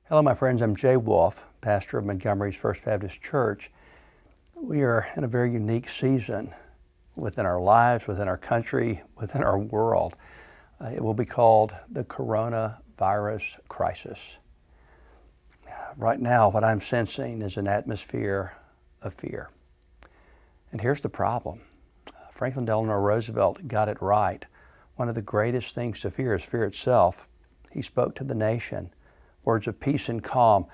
Hello, my friends. I'm Jay Wolf, pastor of Montgomery's First Baptist Church. We are in a very unique season within our lives, within our country, within our world. It will be called the coronavirus crisis. Right now, what I'm sensing is an atmosphere of fear. And here's the problem. Franklin Delano Roosevelt got it right. One of the greatest things to fear is fear itself. He spoke to the nation words of peace and calm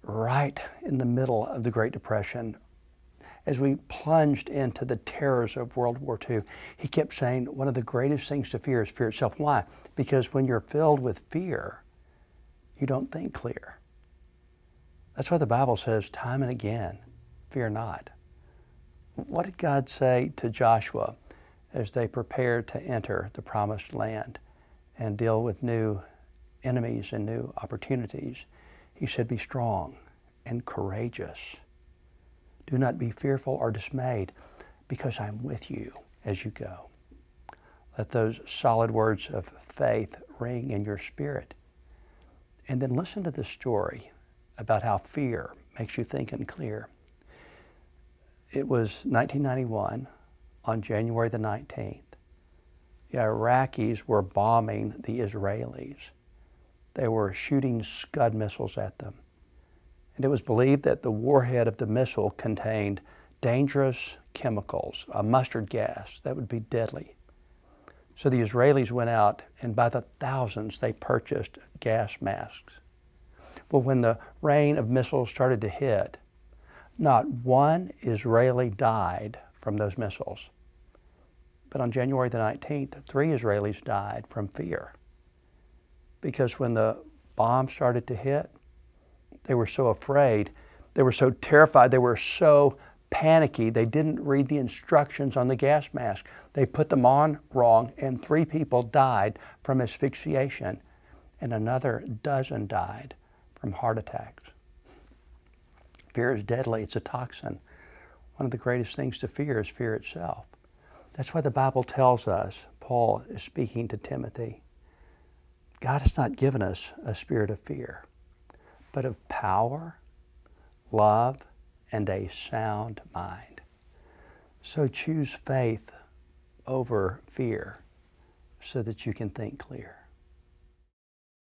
right in the middle of the Great Depression. As we plunged into the terrors of World War II, he kept saying one of the greatest things to fear is fear itself. Why? Because when you're filled with fear, you don't think clear. That's why the Bible says time and again, fear not. What did God say to Joshua as they prepared to enter the promised land and deal with new enemies and new opportunities? He said, be strong and courageous. Do not be fearful or dismayed, because I'm with you as you go. Let those solid words of faith ring in your spirit. And then listen to this story about how fear makes you think and clear. It was 1991 on January the 19th. The Iraqis were bombing the Israelis. They were shooting Scud missiles at them. And it was believed that the warhead of the missile contained dangerous chemicals, a mustard gas that would be deadly. So the Israelis went out, and by the thousands, they purchased gas masks. Well, when the rain of missiles started to hit, not one Israeli died from those missiles. But on January the 19th, 3 Israelis died from fear. Because when the bomb started to hit, they were so afraid, they were so terrified, they were so panicky, they didn't read the instructions on the gas mask. They put them on wrong, and 3 people died from asphyxiation, and another dozen died from heart attacks. Fear is deadly. It's a toxin. One of the greatest things to fear is fear itself. That's why the Bible tells us, Paul is speaking to Timothy, God has not given us a spirit of fear, but of power, love, and a sound mind. So choose faith over fear so that you can think clear.